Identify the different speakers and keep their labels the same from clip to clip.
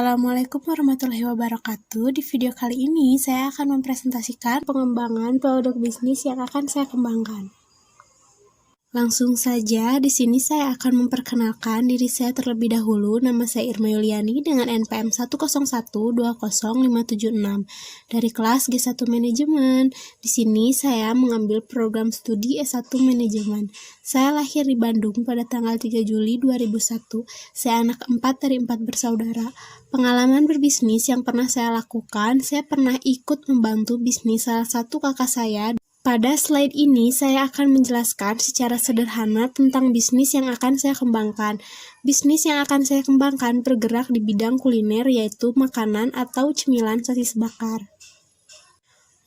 Speaker 1: Assalamualaikum warahmatullahi wabarakatuh. Di video kali ini saya akan mempresentasikan pengembangan produk bisnis yang akan saya kembangkan. Langsung saja, di sini saya akan memperkenalkan diri saya terlebih dahulu. Nama saya Irma Yuliani dengan NPM 101205776 dari kelas G1 Manajemen. Di sini saya mengambil program studi S1 Manajemen. Saya lahir di Bandung pada tanggal 3 Juli 2001. Saya anak keempat dari 4 bersaudara. Pengalaman berbisnis yang pernah saya lakukan, saya pernah ikut membantu bisnis salah satu kakak saya. Pada slide ini, saya akan menjelaskan secara sederhana tentang bisnis yang akan saya kembangkan. Bisnis yang akan saya kembangkan bergerak di bidang kuliner, yaitu makanan atau cemilan sosis bakar.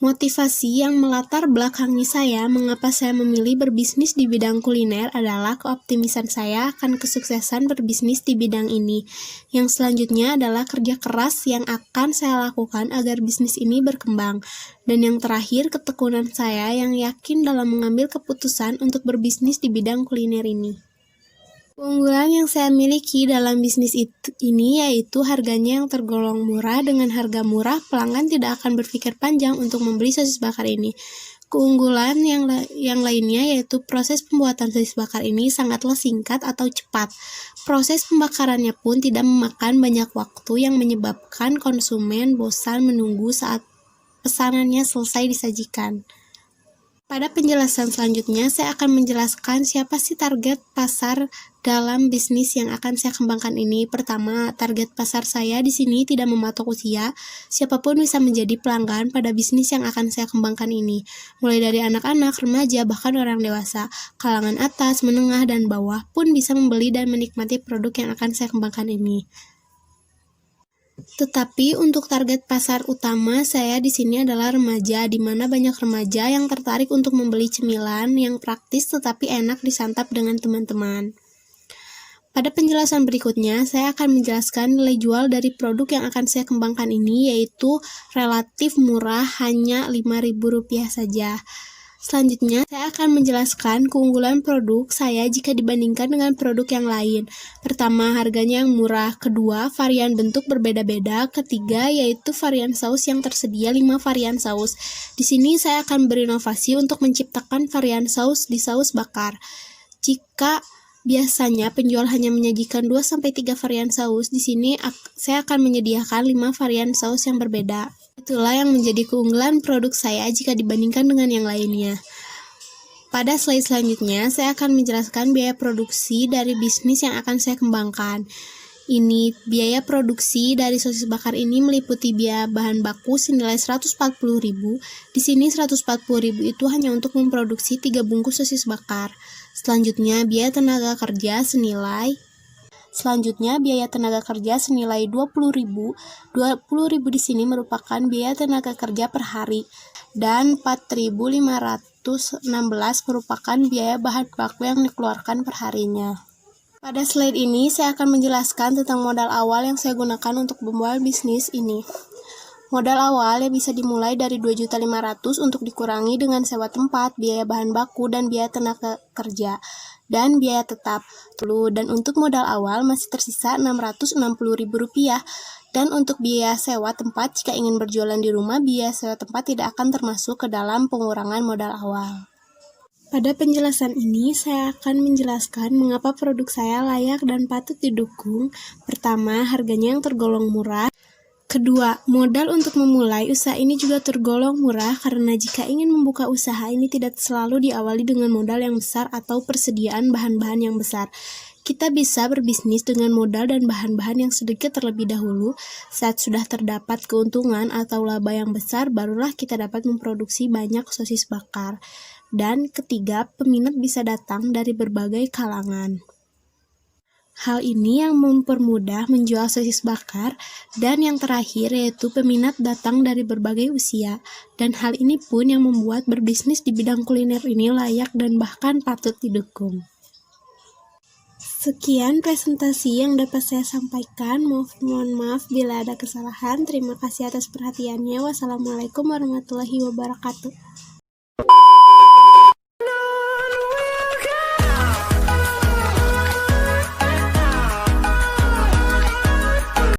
Speaker 1: Motivasi yang melatar belakangi saya mengapa saya memilih berbisnis di bidang kuliner adalah keoptimisan saya akan kesuksesan berbisnis di bidang ini. Yang selanjutnya adalah kerja keras yang akan saya lakukan agar bisnis ini berkembang. Dan yang terakhir, ketekunan saya yang yakin dalam mengambil keputusan untuk berbisnis di bidang kuliner ini. Keunggulan yang saya miliki dalam bisnis ini yaitu harganya yang tergolong murah. Dengan harga murah, pelanggan tidak akan berpikir panjang untuk membeli sosis bakar ini. Keunggulan yang lainnya yaitu proses pembuatan sosis bakar ini sangatlah singkat atau cepat. Proses pembakarannya pun tidak memakan banyak waktu yang menyebabkan konsumen bosan menunggu saat pesanannya selesai disajikan. Pada penjelasan selanjutnya, saya akan menjelaskan siapa sih target pasar dalam bisnis yang akan saya kembangkan ini. Pertama, target pasar saya di sini tidak mematok usia. Siapapun bisa menjadi pelanggan pada bisnis yang akan saya kembangkan ini. Mulai dari anak-anak, remaja, bahkan orang dewasa. Kalangan atas, menengah, dan bawah pun bisa membeli dan menikmati produk yang akan saya kembangkan ini. Tetapi untuk target pasar utama saya di sini adalah remaja, di mana banyak remaja yang tertarik untuk membeli cemilan yang praktis tetapi enak disantap dengan teman-teman. Pada penjelasan berikutnya, saya akan menjelaskan nilai jual dari produk yang akan saya kembangkan ini, yaitu relatif murah, hanya Rp5.000 saja. Selanjutnya, saya akan menjelaskan keunggulan produk saya jika dibandingkan dengan produk yang lain. Pertama, harganya yang murah. Kedua, varian bentuk berbeda-beda. Ketiga, yaitu varian saus yang tersedia 5 varian saus. Di sini saya akan berinovasi untuk menciptakan varian saus di saus bakar. Jika biasanya penjual hanya menyajikan 2-3 varian saus, di sini saya akan menyediakan 5 varian saus yang berbeda. Itulah yang menjadi keunggulan produk saya jika dibandingkan dengan yang lainnya. Pada slide selanjutnya, saya akan menjelaskan biaya produksi dari bisnis yang akan saya kembangkan. Ini biaya produksi dari sosis bakar ini meliputi biaya bahan baku senilai Rp140.000. Di sini Rp140.000 itu hanya untuk memproduksi 3 bungkus sosis bakar. Selanjutnya, biaya tenaga kerja senilai Rp20.000. Rp20.000 di sini merupakan biaya tenaga kerja per hari, dan Rp4.516 merupakan biaya bahan baku yang dikeluarkan per harinya. Pada slide ini, saya akan menjelaskan tentang modal awal yang saya gunakan untuk memulai bisnis ini. Modal awal yang bisa dimulai dari Rp2.500.000 untuk dikurangi dengan sewa tempat, biaya bahan baku, dan biaya tenaga kerja, dan biaya tetap. Dan untuk modal awal masih tersisa Rp660.000. Dan untuk biaya sewa tempat, jika ingin berjualan di rumah, biaya sewa tempat tidak akan termasuk ke dalam pengurangan modal awal. Pada penjelasan ini, saya akan menjelaskan mengapa produk saya layak dan patut didukung. Pertama, harganya yang tergolong murah. Kedua, modal untuk memulai usaha ini juga tergolong murah karena jika ingin membuka usaha ini tidak selalu diawali dengan modal yang besar atau persediaan bahan-bahan yang besar. Kita bisa berbisnis dengan modal dan bahan-bahan yang sedikit terlebih dahulu. Saat sudah terdapat keuntungan atau laba yang besar, barulah kita dapat memproduksi banyak sosis bakar. Dan ketiga, peminat bisa datang dari berbagai kalangan. Hal ini yang mempermudah menjual sosis bakar, dan yang terakhir yaitu peminat datang dari berbagai usia. Dan hal ini pun yang membuat berbisnis di bidang kuliner ini layak dan bahkan patut didukung. Sekian presentasi yang dapat saya sampaikan. Mohon maaf bila ada kesalahan. Terima kasih atas perhatiannya. Wassalamualaikum warahmatullahi wabarakatuh.